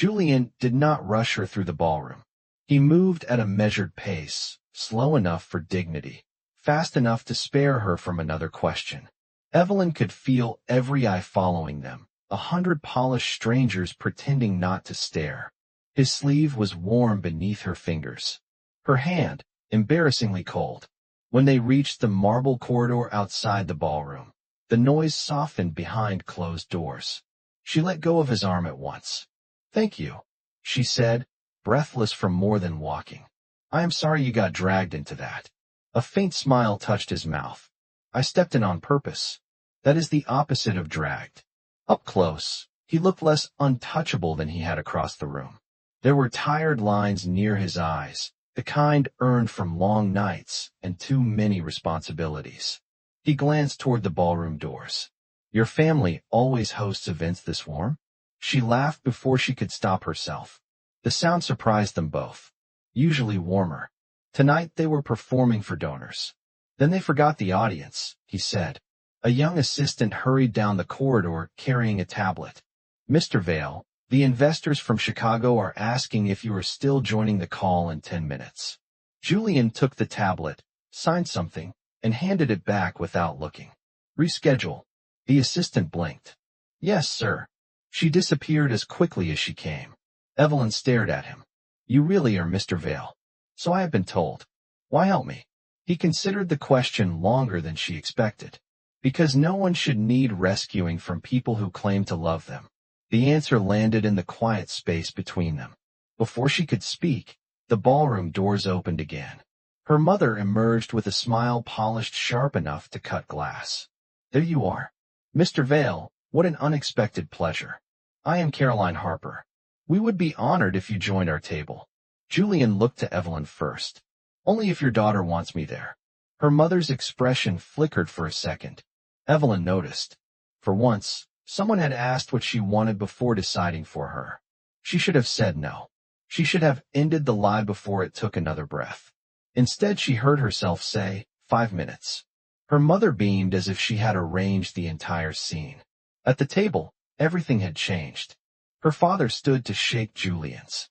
Julian did not rush her through the ballroom. He moved at a measured pace, slow enough for dignity, fast enough to spare her from another question. Evelyn could feel every eye following them, 100 polished strangers pretending not to stare. His sleeve was warm beneath her fingers. Her hand, embarrassingly cold. When they reached the marble corridor outside the ballroom, the noise softened behind closed doors. She let go of his arm at once. "Thank you," she said, breathless from more than walking. "I am sorry you got dragged into that." A faint smile touched his mouth. "I stepped in on purpose." That is the opposite of dragged. Up close, he looked less untouchable than he had across the room. There were tired lines near his eyes, the kind earned from long nights and too many responsibilities. He glanced toward the ballroom doors. "Your family always hosts events this warm?" She laughed before she could stop herself. The sound surprised them both. Usually warmer. Tonight they were performing for donors. "Then they forgot the audience," he said. A young assistant hurried down the corridor carrying a tablet. "Mr. Vale, the investors from Chicago are asking if you are still joining the call in 10 minutes. Julian took the tablet, signed something, and handed it back without looking. "Reschedule." The assistant blinked. "Yes, sir." She disappeared as quickly as she came. Evelyn stared at him. "You really are Mr. Vale." "So I have been told." "Why help me?" He considered the question longer than she expected. "Because no one should need rescuing from people who claim to love them." The answer landed in the quiet space between them. Before she could speak, the ballroom doors opened again. Her mother emerged with a smile polished sharp enough to cut glass. "There you are. Mr. Vale, what an unexpected pleasure. I am Caroline Harper. We would be honored if you joined our table." Julian looked to Evelyn first. "Only if your daughter wants me there." Her mother's expression flickered for a second. Evelyn noticed. For once, someone had asked what she wanted before deciding for her. She should have said no. She should have ended the lie before it took another breath. Instead, she heard herself say, 5 minutes. Her mother beamed as if she had arranged the entire scene. At the table, everything had changed. Her father stood to shake Julian's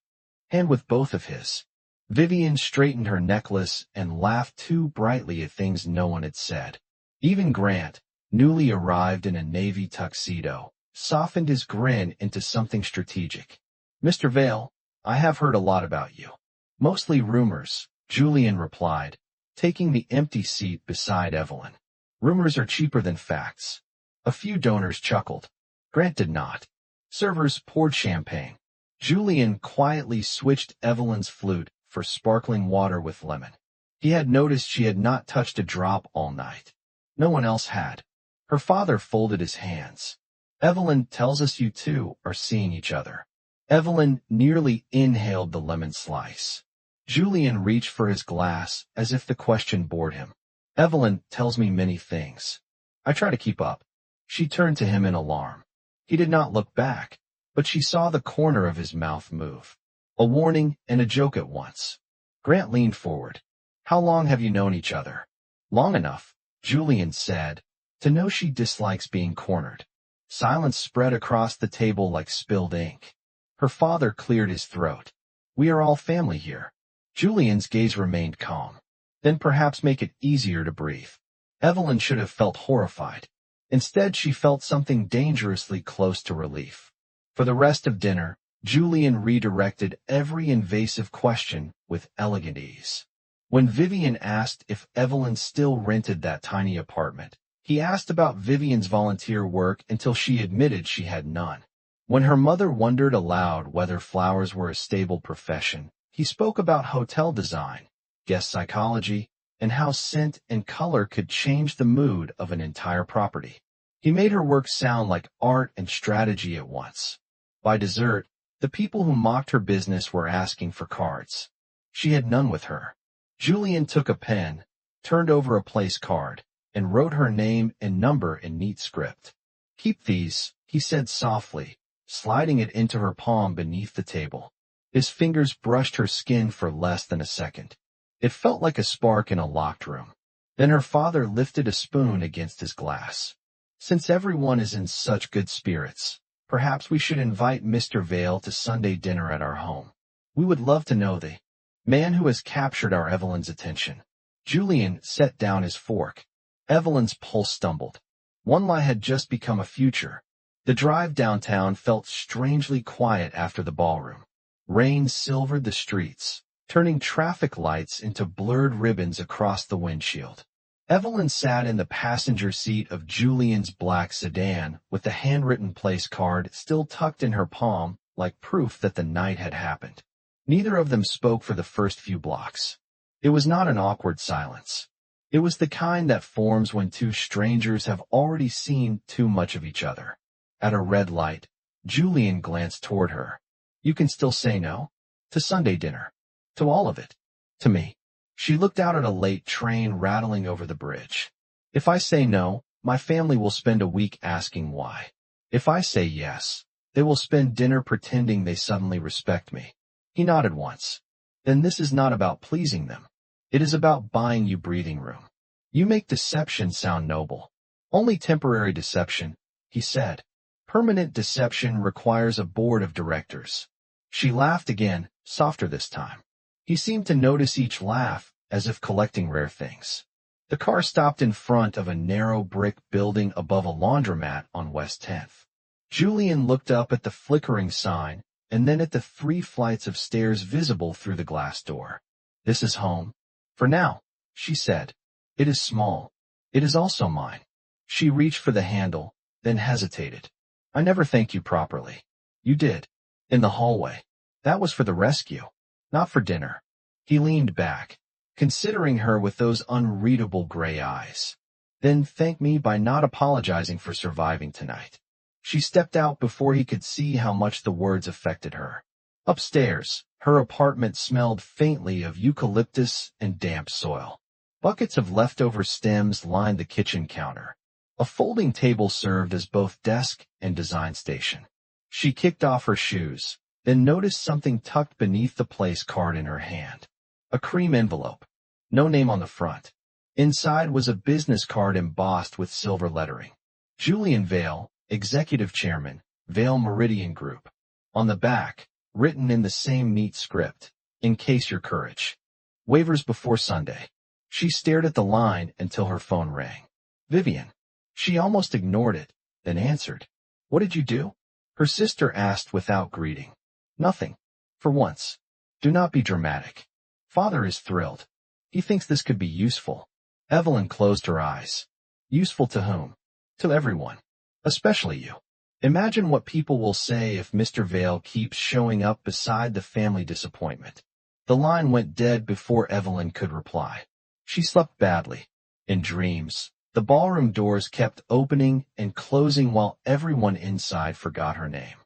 hand with both of his. Vivian straightened her necklace and laughed too brightly at things no one had said. Even Grant, newly arrived in a navy tuxedo, softened his grin into something strategic. "Mr. Vale, I have heard a lot about you." "Mostly rumors," Julian replied, taking the empty seat beside Evelyn. "Rumors are cheaper than facts." A few donors chuckled. Grant did not. Servers poured champagne. Julian quietly switched Evelyn's flute for sparkling water with lemon. He had noticed she had not touched a drop all night. No one else had. Her father folded his hands. "Evelyn tells us you two are seeing each other." Evelyn nearly inhaled the lemon slice. Julian reached for his glass as if the question bored him. "Evelyn tells me many things. I try to keep up." She turned to him in alarm. He did not look back, but she saw the corner of his mouth move. A warning and a joke at once. Grant leaned forward. "How long have you known each other?" "Long enough," Julian said, "to know she dislikes being cornered." Silence spread across the table like spilled ink. Her father cleared his throat. "We are all family here." Julian's gaze remained calm. "Then perhaps make it easier to breathe." Evelyn should have felt horrified. Instead, she felt something dangerously close to relief. For the rest of dinner, Julian redirected every invasive question with elegant ease. When Vivian asked if Evelyn still rented that tiny apartment, he asked about Vivian's volunteer work until she admitted she had none. When her mother wondered aloud whether flowers were a stable profession, he spoke about hotel design, guest psychology, and how scent and color could change the mood of an entire property. He made her work sound like art and strategy at once. By dessert, the people who mocked her business were asking for cards. She had none with her. Julian took a pen, turned over a place card, and wrote her name and number in neat script. "Keep these," he said softly, sliding it into her palm beneath the table. His fingers brushed her skin for less than a second. It felt like a spark in a locked room. Then her father lifted a spoon against his glass. "Since everyone is in such good spirits, Perhaps we should invite Mr. Vale to Sunday dinner at our home. We would love to know the man who has captured our Evelyn's attention. Julian set down his fork. Evelyn's pulse stumbled. One lie had just become a future. The drive downtown felt strangely quiet after the ballroom. Rain silvered the streets, turning traffic lights into blurred ribbons across the windshield. Evelyn sat in the passenger seat of Julian's black sedan with the handwritten place card still tucked in her palm, like proof that the night had happened. Neither of them spoke for the first few blocks. It was not an awkward silence. It was the kind that forms when two strangers have already seen too much of each other. At a red light, Julian glanced toward her. You can still say no? To Sunday dinner. To all of it. To me. She looked out at a late train rattling over the bridge. If I say no, my family will spend a week asking why. If I say yes, they will spend dinner pretending they suddenly respect me. He nodded once. Then this is not about pleasing them. It is about buying you breathing room. You make deception sound noble. Only temporary deception, he said. Permanent deception requires a board of directors. She laughed again, softer this time. He seemed to notice each laugh, as if collecting rare things. The car stopped in front of a narrow brick building above a laundromat on West 10th. Julian looked up at the flickering sign, and then at the 3 flights of stairs visible through the glass door. This is home. For now, she said. It is small. It is also mine. She reached for the handle, then hesitated. I never thanked you properly. You did. In the hallway. That was for the rescue. Not for dinner. He leaned back, considering her with those unreadable gray eyes. Then thank me by not apologizing for surviving tonight. She stepped out before he could see how much the words affected her. Upstairs, her apartment smelled faintly of eucalyptus and damp soil. Buckets of leftover stems lined the kitchen counter. A folding table served as both desk and design station. She kicked off her shoes, then noticed something tucked beneath the place card in her hand. A cream envelope. No name on the front. Inside was a business card embossed with silver lettering. Julian Vale, Executive Chairman, Vale Meridian Group. On the back, written in the same neat script, in case your courage. Waivers before Sunday. She stared at the line until her phone rang. Vivian. She almost ignored it, then answered. What did you do? Her sister asked without greeting. Nothing. For once. Do not be dramatic. Father is thrilled. He thinks this could be useful. Evelyn closed her eyes. Useful to whom? To everyone. Especially you. Imagine what people will say if Mr. Vale keeps showing up beside the family disappointment. The line went dead before Evelyn could reply. She slept badly. In dreams, the ballroom doors kept opening and closing while everyone inside forgot her name.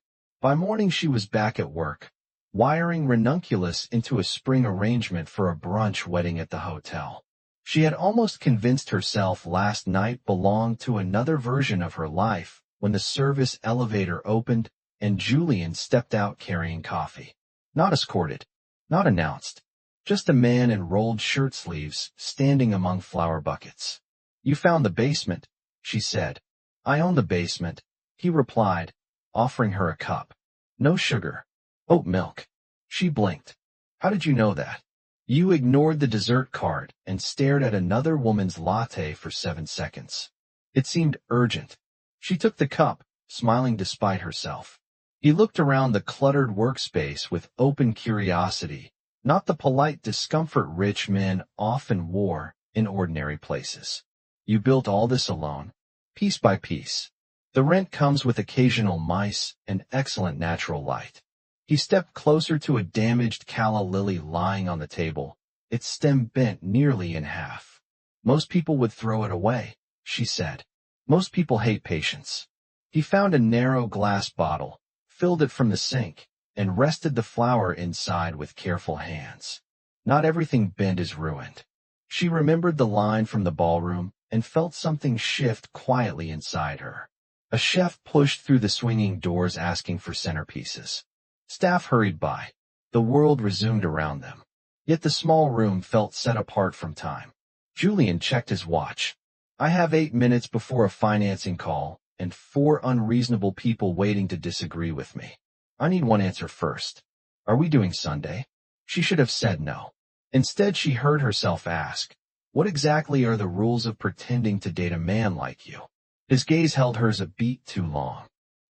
By morning she was back at work, wiring ranunculus into a spring arrangement for a brunch wedding at the hotel. She had almost convinced herself last night belonged to another version of her life when the service elevator opened and Julian stepped out carrying coffee. Not escorted, not announced, just a man in rolled shirt sleeves standing among flower buckets. You found the basement, she said. I own the basement, he replied, offering her a cup. No sugar. Oat milk. She blinked. How did you know that? You ignored the dessert card and stared at another woman's latte for 7 seconds. It seemed urgent. She took the cup, smiling despite herself. He looked around the cluttered workspace with open curiosity, not the polite discomfort rich men often wore in ordinary places. You built all this alone, piece by piece. The rent comes with occasional mice and excellent natural light. He stepped closer to a damaged calla lily lying on the table, its stem bent nearly in half. Most people would throw it away, she said. Most people hate patience. He found a narrow glass bottle, filled it from the sink, and rested the flower inside with careful hands. Not everything bent is ruined. She remembered the line from the ballroom and felt something shift quietly inside her. A chef pushed through the swinging doors asking for centerpieces. Staff hurried by. The world resumed around them. Yet the small room felt set apart from time. Julian checked his watch. I have 8 minutes before a financing call, and 4 unreasonable people waiting to disagree with me. I need one answer first. Are we doing Sunday? She should have said no. Instead, she heard herself ask, what exactly are the rules of pretending to date a man like you? His gaze held hers a beat too long.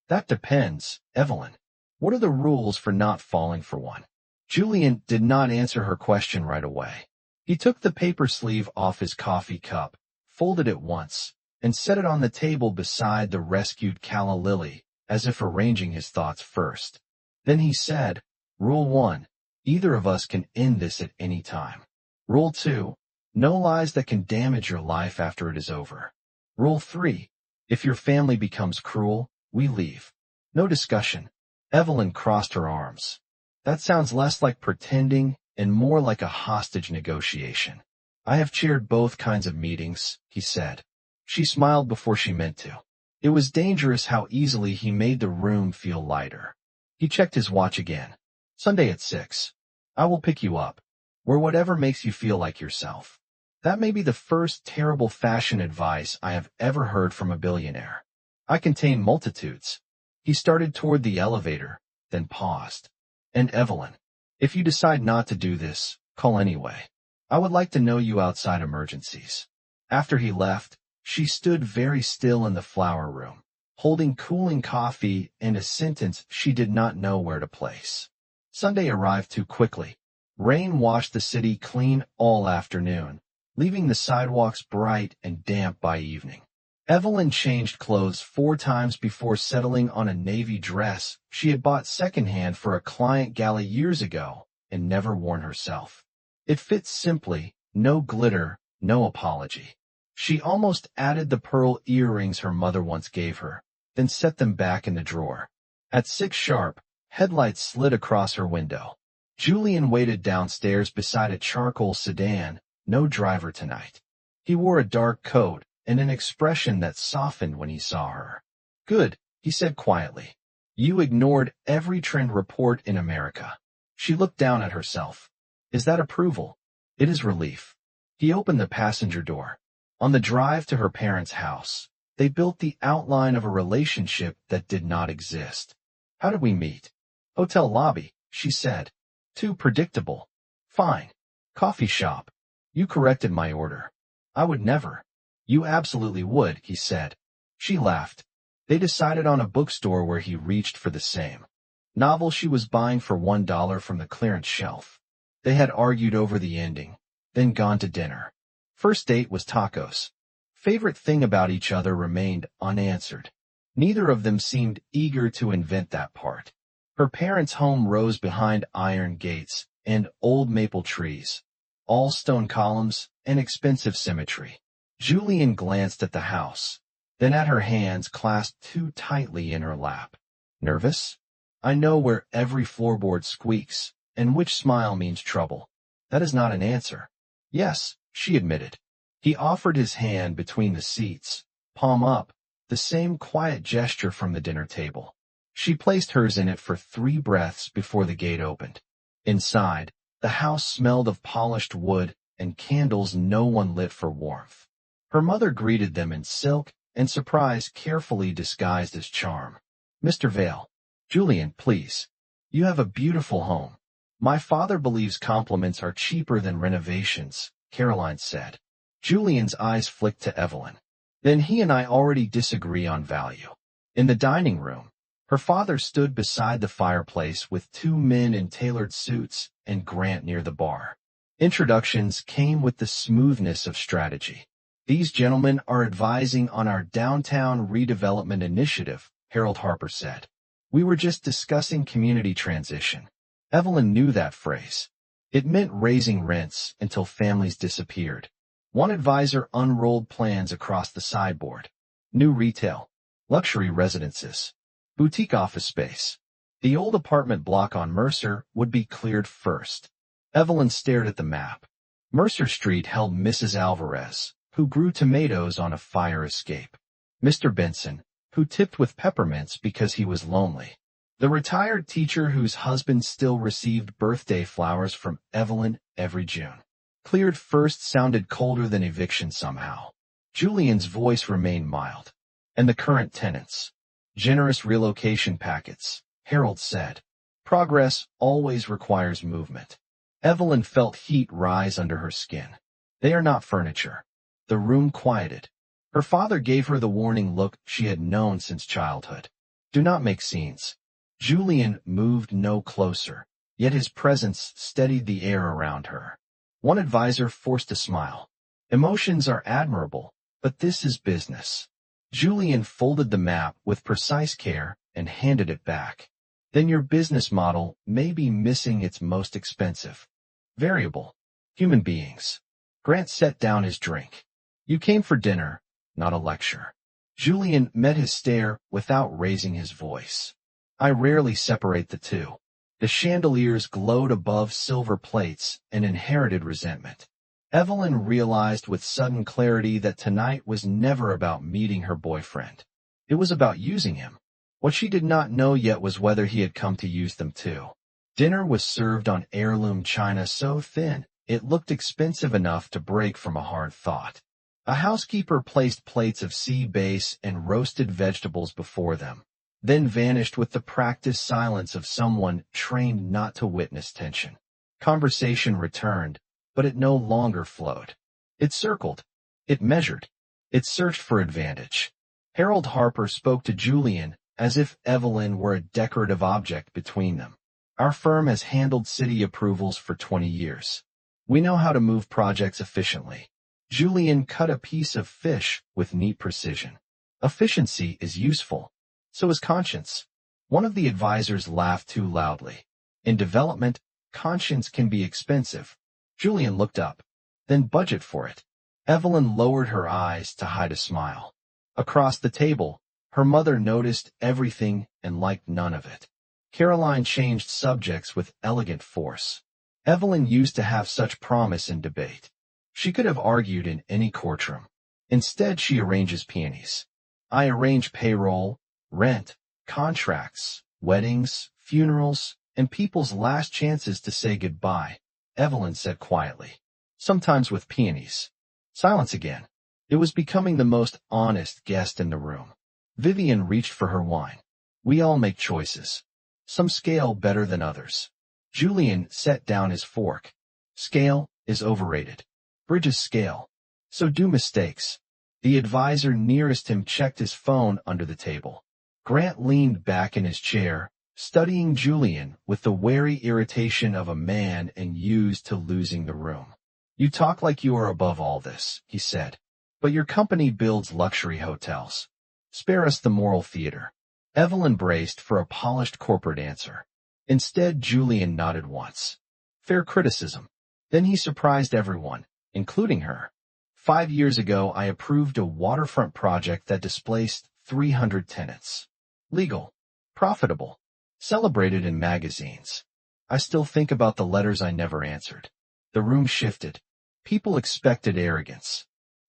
That depends, Evelyn. What are the rules for not falling for one? Julian did not answer her question right away. He took the paper sleeve off his coffee cup, folded it once, and set it on the table beside the rescued calla lily, as if arranging his thoughts first. Then he said, Rule 1. Either of us can end this at any time. Rule 2. No lies that can damage your life after it is over. Rule 3. If your family becomes cruel, we leave. No discussion. Evelyn crossed her arms. That sounds less like pretending and more like a hostage negotiation. I have chaired both kinds of meetings, he said. She smiled before she meant to. It was dangerous how easily he made the room feel lighter. He checked his watch again. Sunday at 6. I will pick you up. Or whatever makes you feel like yourself. That may be the first terrible fashion advice I have ever heard from a billionaire. I contain multitudes. He started toward the elevator, then paused. And Evelyn, if you decide not to do this, call anyway. I would like to know you outside emergencies. After he left, she stood very still in the flower room, holding cooling coffee and a sentence she did not know where to place. Sunday arrived too quickly. Rain washed the city clean all afternoon, leaving the sidewalks bright and damp by evening. Evelyn changed clothes 4 times before settling on a navy dress she had bought secondhand for a client gala years ago and never worn herself. It fit simply, no glitter, no apology. She almost added the pearl earrings her mother once gave her, then set them back in the drawer. At 6 sharp, headlights slid across her window. Julian waited downstairs beside a charcoal sedan, no driver tonight. He wore a dark coat and an expression that softened when he saw her. Good, he said quietly. You ignored every trend report in America. She looked down at herself. Is that approval? It is relief. He opened the passenger door. On the drive to her parents' house, they built the outline of a relationship that did not exist. How did we meet? Hotel lobby, she said. Too predictable. Fine. Coffee shop. You corrected my order. I would never. You absolutely would, he said. She laughed. They decided on a bookstore where he reached for the same novel she was buying for $1 from the clearance shelf. They had argued over the ending, then gone to dinner. First date was tacos. Favorite thing about each other remained unanswered. Neither of them seemed eager to invent that part. Her parents' home rose behind iron gates and old maple trees, all stone columns and expensive symmetry. Julian glanced at the house, then at her hands clasped too tightly in her lap. Nervous? I know where every floorboard squeaks, and which smile means trouble. That is not an answer. Yes, she admitted. He offered his hand between the seats, palm up, the same quiet gesture from the dinner table. She placed hers in it for 3 breaths before the gate opened. Inside, the house smelled of polished wood and candles no one lit for warmth. Her mother greeted them in silk and surprise carefully disguised as charm. Mr. Vale. Julian, please. You have a beautiful home. My father believes compliments are cheaper than renovations, Caroline said. Julian's eyes flicked to Evelyn. Then he and I already disagree on value. In the dining room, her father stood beside the fireplace with 2 men in tailored suits and Grant near the bar. Introductions came with the smoothness of strategy. These gentlemen are advising on our downtown redevelopment initiative, Harold Harper said. We were just discussing community transition. Evelyn knew that phrase. It meant raising rents until families disappeared. One advisor unrolled plans across the sideboard. New retail, luxury residences, boutique office space. The old apartment block on Mercer would be cleared first. Evelyn stared at the map. Mercer Street held Mrs. Alvarez, who grew tomatoes on a fire escape. Mr. Benson, who tipped with peppermints because he was lonely. The retired teacher whose husband still received birthday flowers from Evelyn every June. Cleared first sounded colder than eviction somehow. Julian's voice remained mild. And the current tenants. Generous relocation packets, Harold said. Progress always requires movement. Evelyn felt heat rise under her skin. They are not furniture. The room quieted. Her father gave her the warning look she had known since childhood. Do not make scenes. Julian moved no closer, yet his presence steadied the air around her. One advisor forced a smile. Emotions are admirable, but this is business. Julian folded the map with precise care and handed it back. Then your business model may be missing its most expensive variable. Human beings. Grant set down his drink. You came for dinner, not a lecture. Julian met his stare without raising his voice. I rarely separate the two. The chandeliers glowed above silver plates and inherited resentment. Evelyn realized with sudden clarity that tonight was never about meeting her boyfriend. It was about using him. What she did not know yet was whether he had come to use them too. Dinner was served on heirloom china so thin, it looked expensive enough to break from a hard thought. A housekeeper placed plates of sea bass and roasted vegetables before them, then vanished with the practiced silence of someone trained not to witness tension. Conversation returned, but it no longer flowed. It circled. It measured. It searched for advantage. Harold Harper spoke to Julian as if Evelyn were a decorative object between them. Our firm has handled city approvals for 20 years. We know how to move projects efficiently. Julian cut a piece of fish with neat precision. Efficiency is useful. So is conscience. One of the advisors laughed too loudly. In development, conscience can be expensive. Julian looked up. Then budget for it. Evelyn lowered her eyes to hide a smile. Across the table, her mother noticed everything and liked none of it. Caroline changed subjects with elegant force. Evelyn used to have such promise in debate. She could have argued in any courtroom. Instead, she arranges peonies. I arrange payroll, rent, contracts, weddings, funerals, and people's last chances to say goodbye, Evelyn said quietly. Sometimes with peonies. Silence again. It was becoming the most honest guest in the room. Vivian reached for her wine. We all make choices. Some scale better than others. Julian set down his fork. Scale is overrated. Bridges scale. So do mistakes. The advisor nearest him checked his phone under the table. Grant leaned back in his chair, studying Julian with the wary irritation of a man and used to losing the room. You talk like you are above all this, he said. But your company builds luxury hotels. Spare us the moral theater. Evelyn braced for a polished corporate answer. Instead, Julian nodded once. Fair criticism. Then he surprised everyone, including her. 5 years ago, I approved a waterfront project that displaced 300 tenants. Legal. Profitable. Celebrated in magazines. I still think about the letters I never answered. The room shifted. People expected arrogance.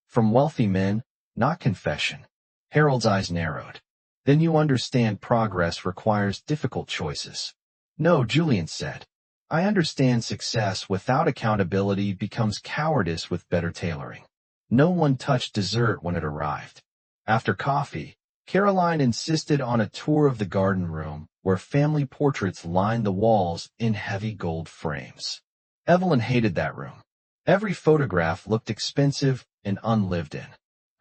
From wealthy men, not confession. Harold's eyes narrowed. Then you understand progress requires difficult choices. No, Julian said. I understand success without accountability becomes cowardice with better tailoring. No one touched dessert when it arrived. After coffee, Caroline insisted on a tour of the garden room, where family portraits lined the walls in heavy gold frames. Evelyn hated that room. Every photograph looked expensive and unlived in.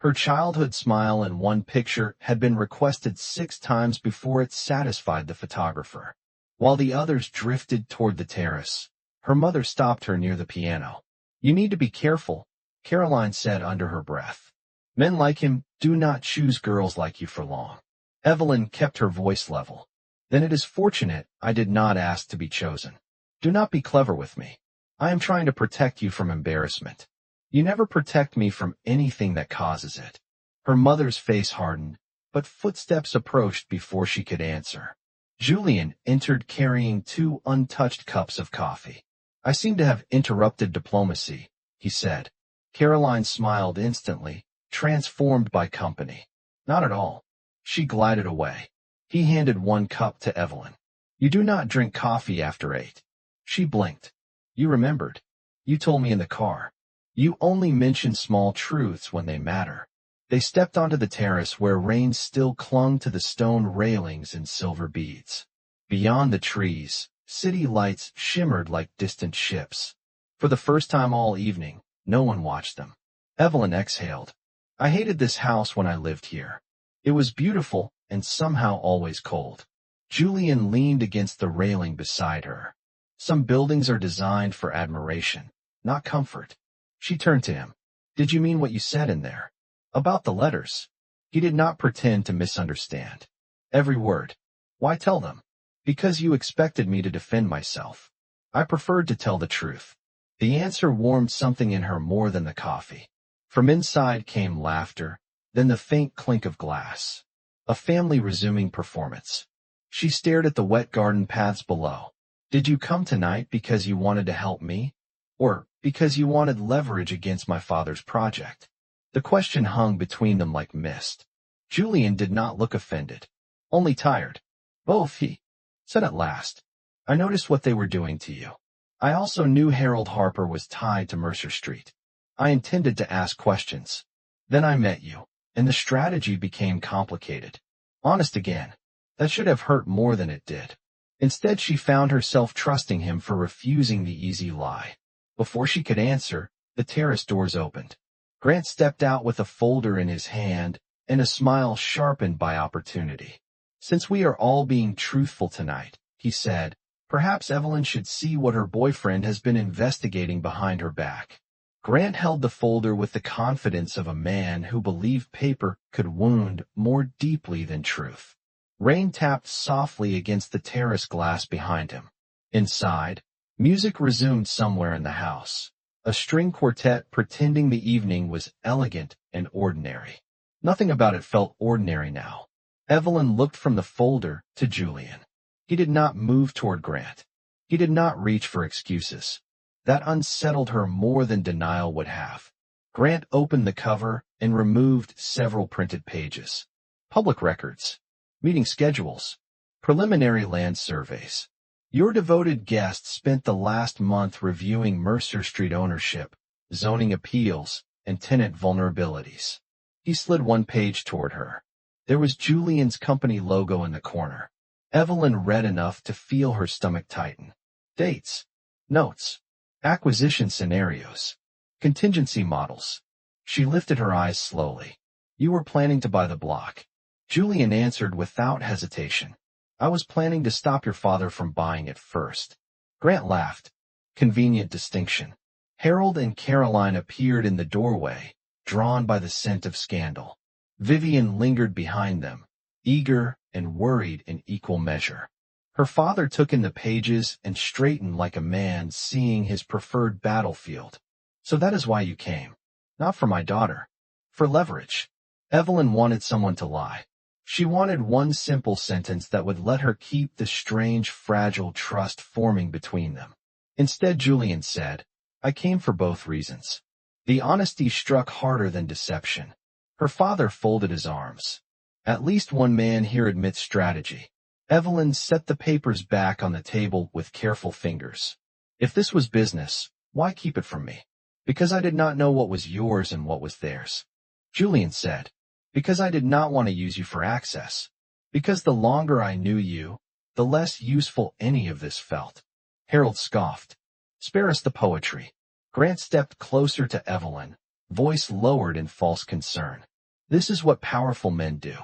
Her childhood smile in one picture had been requested 6 times before it satisfied the photographer. While the others drifted toward the terrace, her mother stopped her near the piano. You need to be careful, Caroline said under her breath. Men like him do not choose girls like you for long. Evelyn kept her voice level. Then it is fortunate I did not ask to be chosen. Do not be clever with me. I am trying to protect you from embarrassment. You never protect me from anything that causes it. Her mother's face hardened, but footsteps approached before she could answer. Julian entered carrying 2 untouched cups of coffee. I seem to have interrupted diplomacy, he said. Caroline smiled instantly, transformed by company. Not at all. She glided away. He handed 1 cup to Evelyn. You do not drink coffee after 8. She blinked. You remembered. You told me in the car. You only mention small truths when they matter. They stepped onto the terrace where rain still clung to the stone railings in silver beads. Beyond the trees, city lights shimmered like distant ships. For the first time all evening, no one watched them. Evelyn exhaled. I hated this house when I lived here. It was beautiful and somehow always cold. Julian leaned against the railing beside her. Some buildings are designed for admiration, not comfort. She turned to him. Did you mean what you said in there? About the letters. He did not pretend to misunderstand. Every word. Why tell them? Because you expected me to defend myself. I preferred to tell the truth. The answer warmed something in her more than the coffee. From inside came laughter, then the faint clink of glass. A family resuming performance. She stared at the wet garden paths below. Did you come tonight because you wanted to help me? Or because you wanted leverage against my father's project? The question hung between them like mist. Julian did not look offended. Only tired. Both, he said at last. I noticed what they were doing to you. I also knew Harold Harper was tied to Mercer Street. I intended to ask questions. Then I met you, and the strategy became complicated. Honest again. That should have hurt more than it did. Instead, she found herself trusting him for refusing the easy lie. Before she could answer, the terrace doors opened. Grant stepped out with a folder in his hand and a smile sharpened by opportunity. Since we are all being truthful tonight, he said, perhaps Evelyn should see what her boyfriend has been investigating behind her back. Grant held the folder with the confidence of a man who believed paper could wound more deeply than truth. Rain tapped softly against the terrace glass behind him. Inside, music resumed somewhere in the house. A string quartet pretending the evening was elegant and ordinary. Nothing about it felt ordinary now. Evelyn looked from the folder to Julian. He did not move toward Grant. He did not reach for excuses. That unsettled her more than denial would have. Grant opened the cover and removed several printed pages. Public records. Meeting schedules. Preliminary land surveys. Your devoted guest spent the last month reviewing Mercer Street ownership, zoning appeals, and tenant vulnerabilities. He slid one page toward her. There was Julian's company logo in the corner. Evelyn read enough to feel her stomach tighten. Dates. Notes. Acquisition scenarios. Contingency models. She lifted her eyes slowly. You were planning to buy the block. Julian answered without hesitation. I was planning to stop your father from buying it first. Grant laughed. Convenient distinction. Harold and Caroline appeared in the doorway, drawn by the scent of scandal. Vivian lingered behind them, eager and worried in equal measure. Her father took in the pages and straightened like a man seeing his preferred battlefield. So that is why you came. Not for my daughter. For leverage. Evelyn wanted someone to lie. She wanted one simple sentence that would let her keep the strange, fragile trust forming between them. Instead, Julian said, I came for both reasons. The honesty struck harder than deception. Her father folded his arms. At least one man here admits strategy. Evelyn set the papers back on the table with careful fingers. If this was business, why keep it from me? Because I did not know what was yours and what was theirs. Julian said, because I did not want to use you for access. Because the longer I knew you, the less useful any of this felt. Harold scoffed. Spare us the poetry. Grant stepped closer to Evelyn, voice lowered in false concern. This is what powerful men do.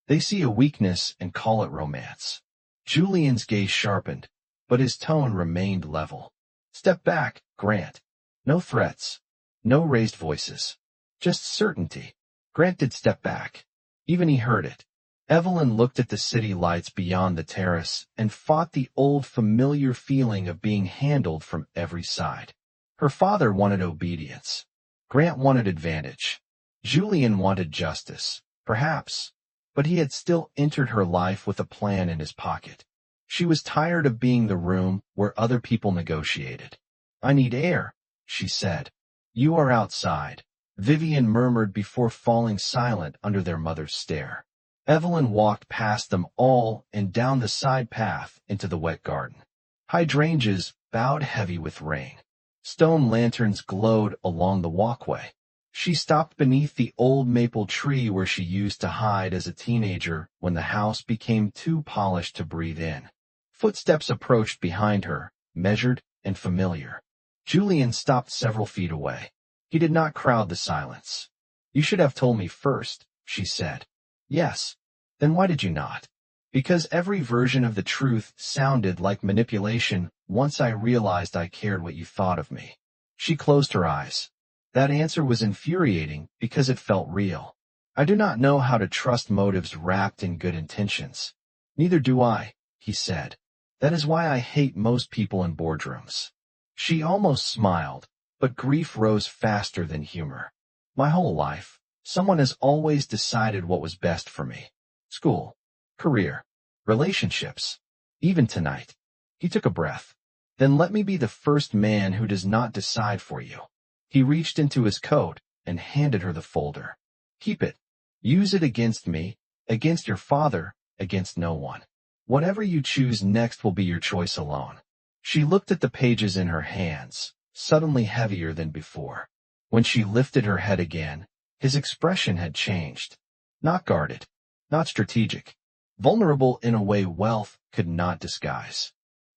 They see a weakness and call it romance. Julian's gaze sharpened, but his tone remained level. Step back, Grant. No threats. No raised voices. Just certainty. Grant did step back. Even he heard it. Evelyn looked at the city lights beyond the terrace and fought the old familiar feeling of being handled from every side. Her father wanted obedience. Grant wanted advantage. Julian wanted justice, perhaps, but he had still entered her life with a plan in his pocket. She was tired of being the room where other people negotiated. I need air, she said. You are outside. Vivian murmured before falling silent under their mother's stare. Evelyn walked past them all and down the side path into the wet garden. Hydrangeas bowed heavy with rain. Stone lanterns glowed along the walkway. She stopped beneath the old maple tree where she used to hide as a teenager when the house became too polished to breathe in. Footsteps approached behind her, measured and familiar. Julian stopped several feet away. He did not crowd the silence. "You should have told me first," she said. "Yes. Then why did you not?" "Because every version of the truth sounded like manipulation once I realized I cared what you thought of me." She closed her eyes. That answer was infuriating because it felt real. "I do not know how to trust motives wrapped in good intentions." "Neither do I," he said. "That is why I hate most people in boardrooms." She almost smiled, but grief rose faster than humor. "My whole life, someone has always decided what was best for me. School, career, relationships, even tonight." He took a breath. "Then let me be the first man who does not decide for you." He reached into his coat and handed her the folder. "Keep it. Use it against me, against your father, against no one. Whatever you choose next will be your choice alone." She looked at the pages in her hands, suddenly heavier than before. When she lifted her head again, his expression had changed. Not guarded, not strategic, vulnerable in a way wealth could not disguise.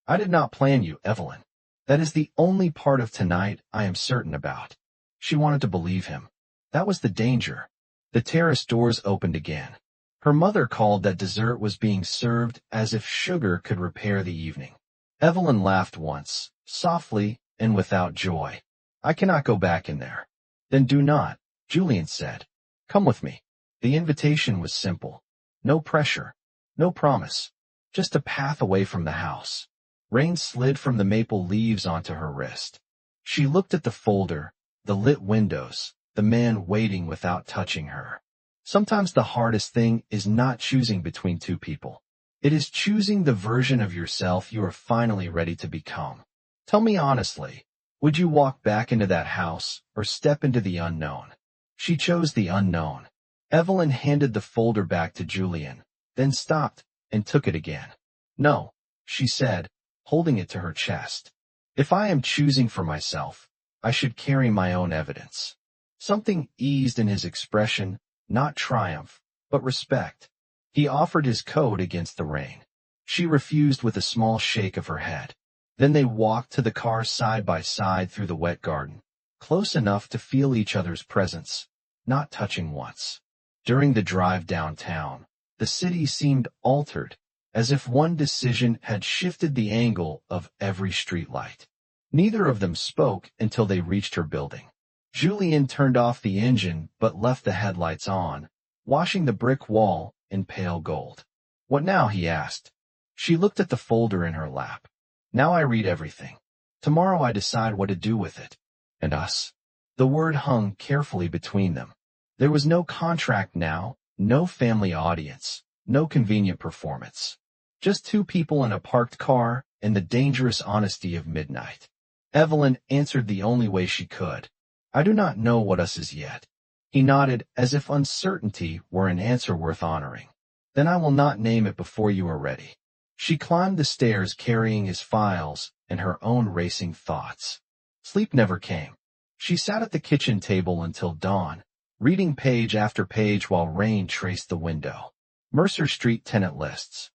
"I did not plan you, Evelyn. That is the only part of tonight I am certain about." She wanted to believe him. That was the danger. The terrace doors opened again. Her mother called that dessert was being served as if sugar could repair the evening. Evelyn laughed once, softly and without joy. "I cannot go back in there." "Then do not," Julian said. "Come with me." The invitation was simple. No pressure, no promise, just a path away from the house. Rain slid from the maple leaves onto her wrist. She looked at the folder, the lit windows, the man waiting without touching her. Sometimes the hardest thing is not choosing between two people. It is choosing the version of yourself you are finally ready to become. "Tell me honestly, would you walk back into that house or step into the unknown?" She chose the unknown. Evelyn handed the folder back to Julian, then stopped and took it again. "No," she said, holding it to her chest. "If I am choosing for myself, I should carry my own evidence." Something eased in his expression, not triumph, but respect. He offered his coat against the rain. She refused with a small shake of her head. Then they walked to the car side by side through the wet garden, close enough to feel each other's presence, not touching once. During the drive downtown, the city seemed altered, as if one decision had shifted the angle of every streetlight. Neither of them spoke until they reached her building. Julian turned off the engine but left the headlights on, washing the brick wall in pale gold. "What now?" he asked. She looked at the folder in her lap. "Now I read everything. Tomorrow I decide what to do with it. And us." The word hung carefully between them. There was no contract now, no family audience, no convenient performance. Just two people in a parked car and the dangerous honesty of midnight. Evelyn answered the only way she could. "I do not know what us is yet." He nodded as if uncertainty were an answer worth honoring. "Then I will not name it before you are ready." She climbed the stairs carrying his files and her own racing thoughts. Sleep never came. She sat at the kitchen table until dawn, reading page after page while rain traced the window. Mercer Street tenant lists.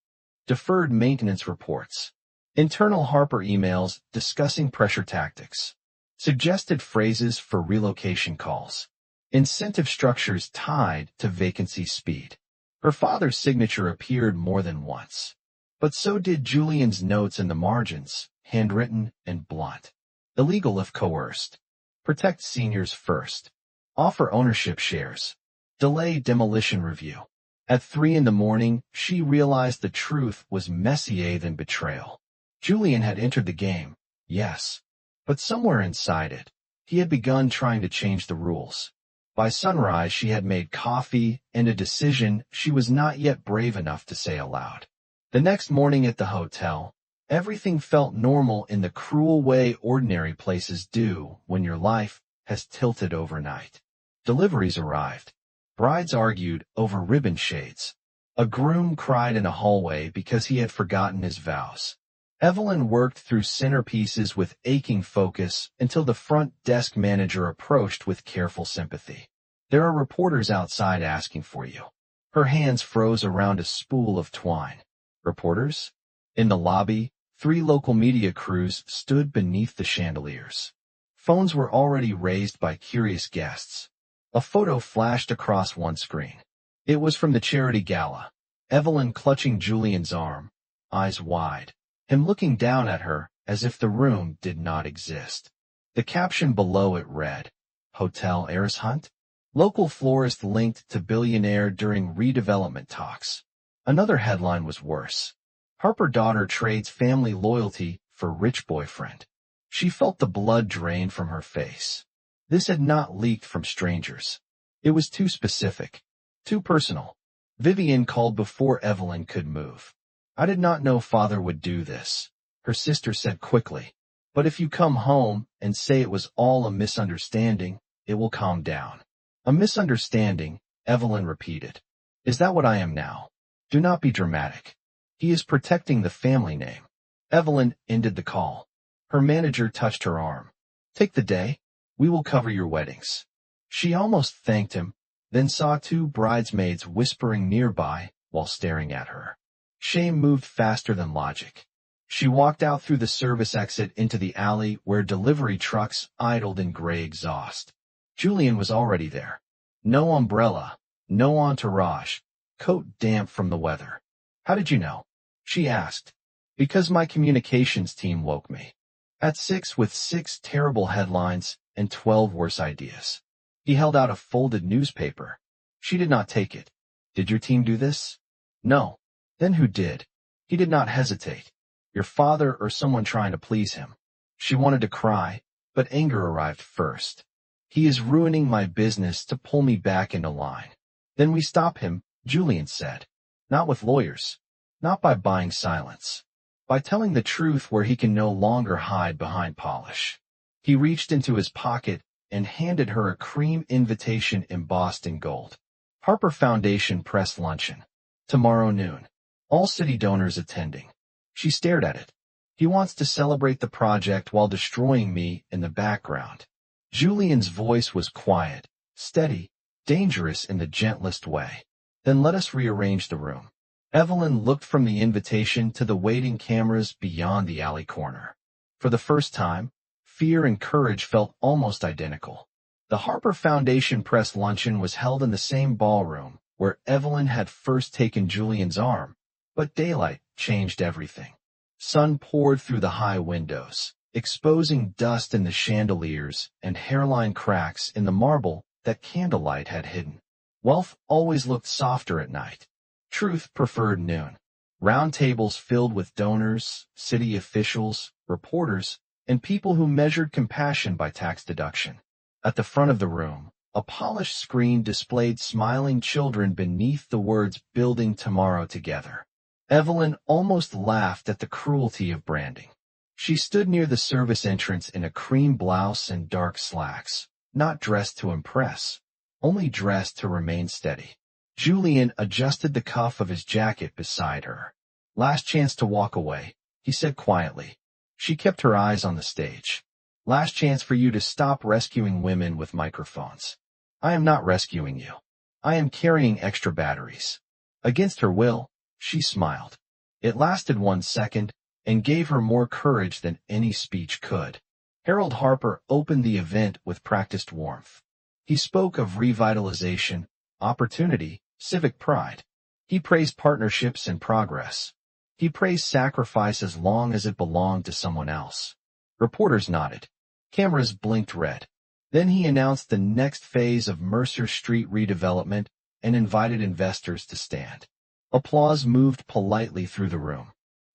Deferred maintenance reports. Internal Harper emails discussing pressure tactics. Suggested phrases for relocation calls. Incentive structures tied to vacancy speed. Her father's signature appeared more than once. But so did Julian's notes in the margins, handwritten and blunt. Illegal if coerced. Protect seniors first. Offer ownership shares. Delay demolition review. At 3 in the morning, she realized the truth was messier than betrayal. Julian had entered the game, yes. But somewhere inside it, he had begun trying to change the rules. By sunrise she had made coffee and a decision she was not yet brave enough to say aloud. The next morning at the hotel, everything felt normal in the cruel way ordinary places do when your life has tilted overnight. Deliveries arrived. Brides argued over ribbon shades. A groom cried in a hallway because he had forgotten his vows. Evelyn worked through centerpieces with aching focus until the front desk manager approached with careful sympathy. "There are reporters outside asking for you." Her hands froze around a spool of twine. Reporters? In the lobby, 3 local media crews stood beneath the chandeliers. Phones were already raised by curious guests. A photo flashed across one screen. It was from the charity gala. Evelyn clutching Julian's arm, eyes wide, him looking down at her as if the room did not exist. The caption below it read, "Hotel heiress hunt? Local florist linked to billionaire during redevelopment talks." Another headline was worse. "Harper daughter trades family loyalty for rich boyfriend." She felt the blood drain from her face. This had not leaked from strangers. It was too specific, too personal. Vivian called before Evelyn could move. "I did not know father would do this," her sister said quickly. "But if you come home and say it was all a misunderstanding, it will calm down." "A misunderstanding," Evelyn repeated. "Is that what I am now? Do not be dramatic. He is protecting the family name." Evelyn ended the call. Her manager touched her arm. "Take the day. We will cover your weddings." She almost thanked him, then saw 2 bridesmaids whispering nearby while staring at her. Shame moved faster than logic. She walked out through the service exit into the alley where delivery trucks idled in gray exhaust. Julian was already there. No umbrella, no entourage, coat damp from the weather. "How did you know?" she asked. "Because my communications team woke me. At 6 with 6 terrible headlines and 12 worse ideas." He held out a folded newspaper. She did not take it. "Did your team do this?" "No." "Then who did?" He did not hesitate. "Your father or someone trying to please him." She wanted to cry, but anger arrived first. "He is ruining my business to pull me back into line." "Then we stop him," Julian said. "Not with lawyers. Not by buying silence. By telling the truth where he can no longer hide behind polish." He reached into his pocket and handed her a cream invitation embossed in gold. "Harper Foundation Press Luncheon. Tomorrow noon. All city donors attending." She stared at it. "He wants to celebrate the project while destroying me in the background." Julian's voice was quiet, steady, dangerous in the gentlest way. "Then let us rearrange the room." Evelyn looked from the invitation to the waiting cameras beyond the alley corner. For the first time, fear and courage felt almost identical. The Harper Foundation Press Luncheon was held in the same ballroom where Evelyn had first taken Julian's arm, but daylight changed everything. Sun poured through the high windows, exposing dust in the chandeliers and hairline cracks in the marble that candlelight had hidden. Wealth always looked softer at night. Truth preferred noon. Round tables filled with donors, city officials, reporters, and people who measured compassion by tax deduction. At the front of the room, a polished screen displayed smiling children beneath the words "Building Tomorrow Together." Evelyn almost laughed at the cruelty of branding. She stood near the service entrance in a cream blouse and dark slacks, not dressed to impress, only dressed to remain steady. Julian adjusted the cuff of his jacket beside her. "Last chance to walk away," he said quietly. She kept her eyes on the stage. "Last chance for you to stop rescuing women with microphones." "I am not rescuing you. I am carrying extra batteries." Against her will, she smiled. It lasted 1 second and gave her more courage than any speech could. Harold Harper opened the event with practiced warmth. He spoke of revitalization, opportunity, civic pride. He praised partnerships and progress. He praised sacrifice as long as it belonged to someone else. Reporters nodded. Cameras blinked red. Then he announced the next phase of Mercer Street redevelopment and invited investors to stand. Applause moved politely through the room.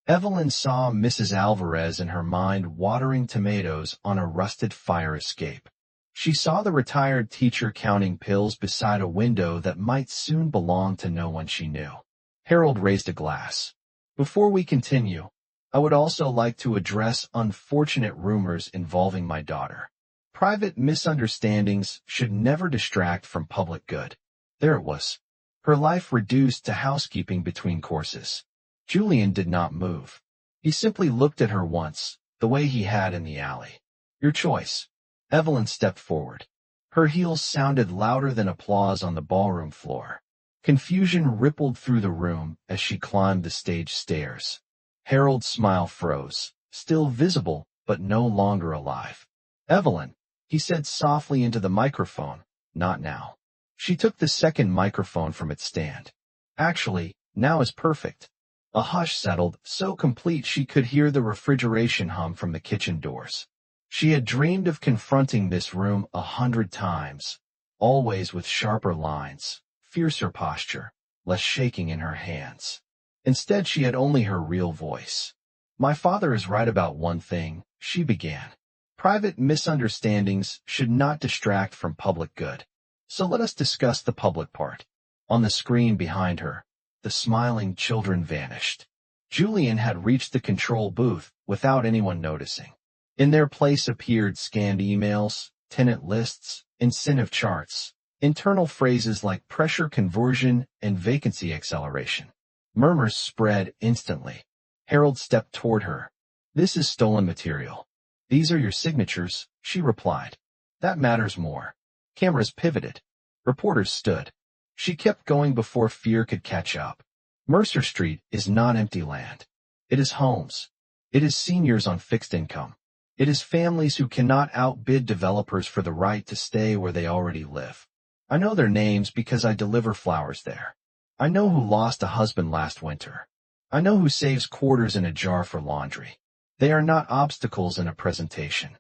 Evelyn saw Mrs. Alvarez in her mind watering tomatoes on a rusted fire escape. She saw the retired teacher counting pills beside a window that might soon belong to no one she knew. Harold raised a glass. "Before we continue, I would also like to address unfortunate rumors involving my daughter. Private misunderstandings should never distract from public good." There it was. Her life reduced to housekeeping between courses. Julian did not move. He simply looked at her once, the way he had in the alley. Your choice. Evelyn stepped forward. Her heels sounded louder than applause on the ballroom floor. Confusion rippled through the room as she climbed the stage stairs. Harold's smile froze, still visible, but no longer alive. Evelyn, he said softly into the microphone, not now. She took the second microphone from its stand. Actually, now is perfect. A hush settled, so complete she could hear the refrigeration hum from the kitchen doors. She had dreamed of confronting this room 100 times, always with sharper lines, fiercer posture, less shaking in her hands. Instead, she had only her real voice. My father is right about one thing, she began. Private misunderstandings should not distract from public good. So let us discuss the public part. On the screen behind her, the smiling children vanished. Julian had reached the control booth without anyone noticing. In their place appeared scanned emails, tenant lists, incentive charts, internal phrases like pressure conversion and vacancy acceleration. Murmurs spread instantly. Harold stepped toward her. This is stolen material. These are your signatures, she replied. That matters more. Cameras pivoted. Reporters stood. She kept going before fear could catch up. Mercer Street is not empty land. It is homes. It is seniors on fixed income. It is families who cannot outbid developers for the right to stay where they already live. I know their names because I deliver flowers there. I know who lost a husband last winter. I know who saves quarters in a jar for laundry. They are not obstacles in a presentation.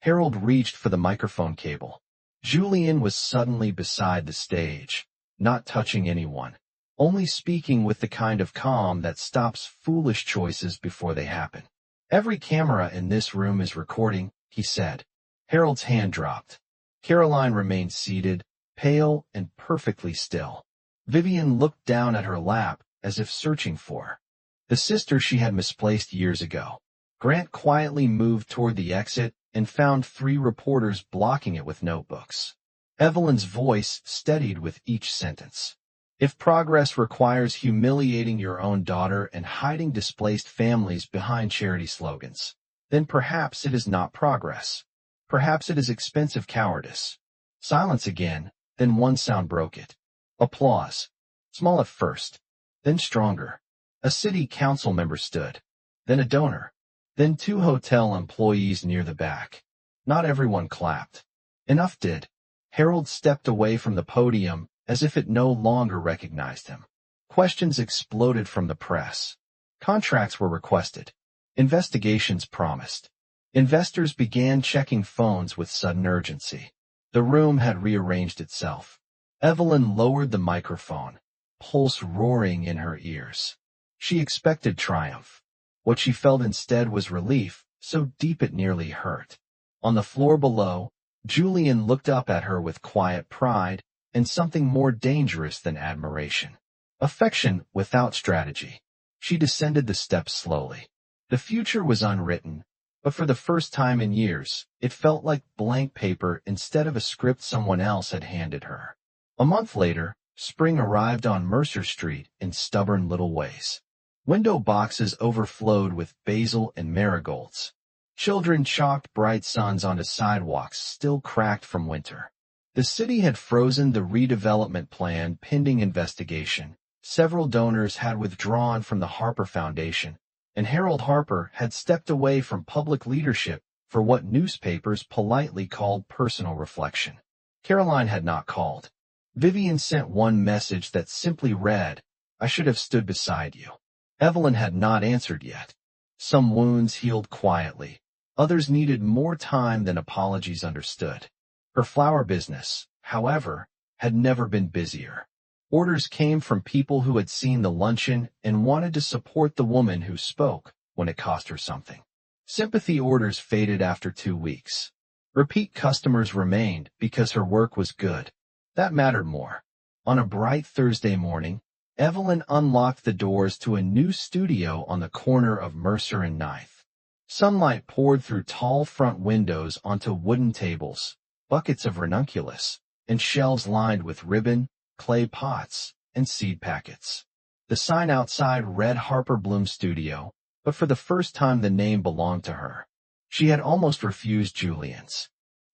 Harold reached for the microphone cable. Julian was suddenly beside the stage, not touching anyone, only speaking with the kind of calm that stops foolish choices before they happen. Every camera in this room is recording, he said. Harold's hand dropped. Caroline remained seated, pale and perfectly still. Vivian looked down at her lap, as if searching for the sister she had misplaced years ago. Grant quietly moved toward the exit and found 3 reporters blocking it with notebooks. Evelyn's voice steadied with each sentence. If progress requires humiliating your own daughter and hiding displaced families behind charity slogans, then perhaps it is not progress. Perhaps it is expensive cowardice. Silence again, then one sound broke it. Applause. Small at first, then stronger. A city council member stood, then a donor, then 2 hotel employees near the back. Not everyone clapped. Enough did. Harold stepped away from the podium as if it no longer recognized him. Questions exploded from the press. Contracts were requested. Investigations promised. Investors began checking phones with sudden urgency. The room had rearranged itself. Evelyn lowered the microphone, pulse roaring in her ears. She expected triumph. What she felt instead was relief, so deep it nearly hurt. On the floor below, Julian looked up at her with quiet pride and something more dangerous than admiration. Affection without strategy. She descended the steps slowly. The future was unwritten, but for the first time in years, it felt like blank paper instead of a script someone else had handed her. A month later, spring arrived on Mercer Street in stubborn little ways. Window boxes overflowed with basil and marigolds. Children chalked bright suns onto sidewalks still cracked from winter. The city had frozen the redevelopment plan pending investigation. Several donors had withdrawn from the Harper Foundation, and Harold Harper had stepped away from public leadership for what newspapers politely called personal reflection. Caroline had not called. Vivian sent one message that simply read, "I should have stood beside you." Evelyn had not answered yet. Some wounds healed quietly. Others needed more time than apologies understood. Her flower business, however, had never been busier. Orders came from people who had seen the luncheon and wanted to support the woman who spoke when it cost her something. Sympathy orders faded after 2 weeks. Repeat customers remained because her work was good. That mattered more. On a bright Thursday morning, Evelyn unlocked the doors to a new studio on the corner of Mercer and Ninth. Sunlight poured through tall front windows onto wooden tables, buckets of ranunculus, and shelves lined with ribbon, clay pots, and seed packets. The sign outside read Harper Bloom Studio, but for the first time the name belonged to her. She had almost refused Julian's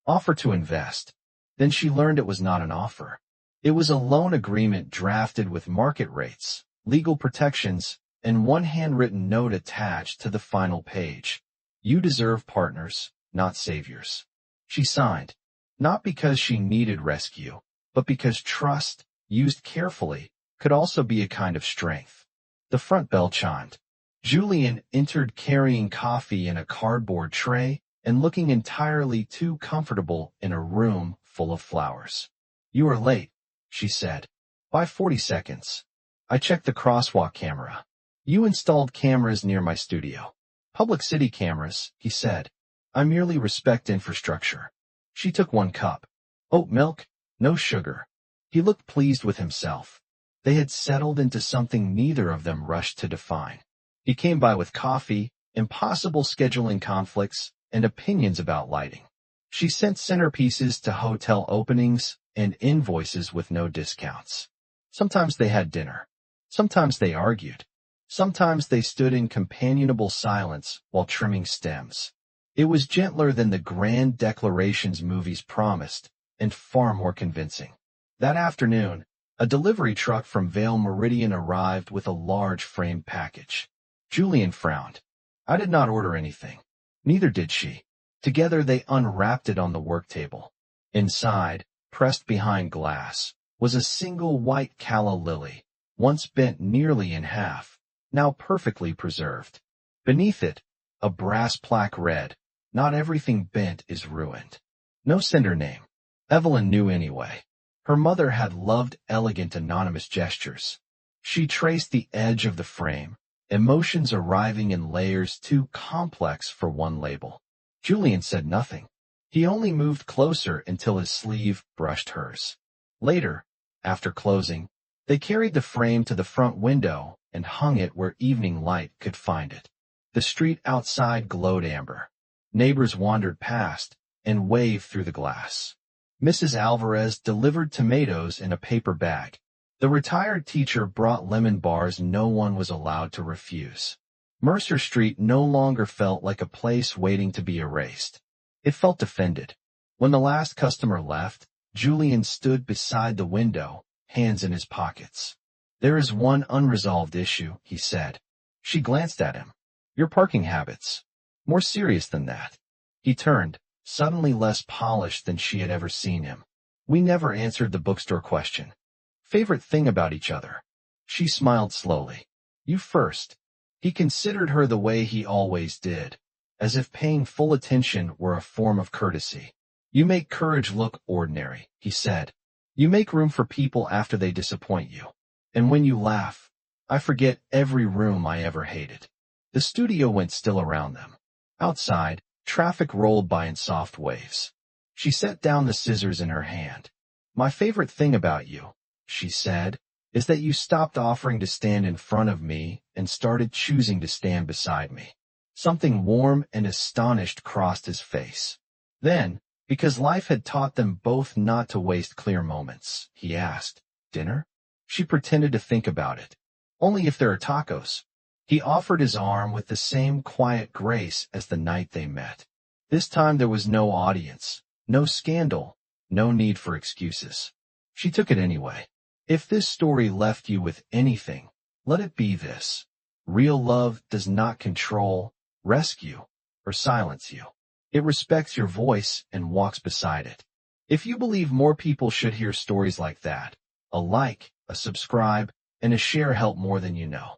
offer to invest. Then she learned it was not an offer. It was a loan agreement drafted with market rates, legal protections, and one handwritten note attached to the final page. You deserve partners, not saviors. She signed, not because she needed rescue, but because trust, used carefully, could also be a kind of strength. The front bell chimed. Julian entered carrying coffee in a cardboard tray and looking entirely too comfortable in a room full of flowers. You are late, she said. By 40 seconds. I checked the crosswalk camera. You installed cameras near my studio. Public city cameras, he said. I merely respect infrastructure. She took one cup. Oat milk, no sugar. He looked pleased with himself. They had settled into something neither of them rushed to define. He came by with coffee, impossible scheduling conflicts, and opinions about lighting. She sent centerpieces to hotel openings and invoices with no discounts. Sometimes they had dinner. Sometimes they argued. Sometimes they stood in companionable silence while trimming stems. It was gentler than the grand declarations movies promised, and far more convincing. That afternoon, a delivery truck from Vale Meridian arrived with a large framed package. Julian frowned. I did not order anything. Neither did she. Together they unwrapped it on the work table. Inside, pressed behind glass, was a single white calla lily, once bent nearly in half, now perfectly preserved. Beneath it, a brass plaque read, Not everything bent is ruined. No sender name. Evelyn knew anyway. Her mother had loved elegant anonymous gestures. She traced the edge of the frame, emotions arriving in layers too complex for one label. Julian said nothing. He only moved closer until his sleeve brushed hers. Later, after closing, they carried the frame to the front window and hung it where evening light could find it. The street outside glowed amber. Neighbors wandered past and waved through the glass. Mrs. Alvarez delivered tomatoes in a paper bag. The retired teacher brought lemon bars no one was allowed to refuse. Mercer Street no longer felt like a place waiting to be erased. It felt defended. When the last customer left, Julian stood beside the window, hands in his pockets. There is one unresolved issue, he said. She glanced at him. Your parking habits. More serious than that. He turned, suddenly less polished than she had ever seen him. We never answered the bookstore question. Favorite thing about each other. She smiled slowly. You first. He considered her the way he always did, as if paying full attention were a form of courtesy. You make courage look ordinary, he said. You make room for people after they disappoint you. And when you laugh, I forget every room I ever hated. The studio went still around them. Outside, traffic rolled by in soft waves. She set down the scissors in her hand. My favorite thing about you, she said, is that you stopped offering to stand in front of me and started choosing to stand beside me. Something warm and astonished crossed his face. Then, because life had taught them both not to waste clear moments, he asked, Dinner? She pretended to think about it. Only if there are tacos. He offered his arm with the same quiet grace as the night they met. This time there was no audience, no scandal, no need for excuses. She took it anyway. If this story left you with anything, let it be this. Real love does not control, rescue, or silence you. It respects your voice and walks beside it. If you believe more people should hear stories like that, a like, a subscribe, and a share help more than you know.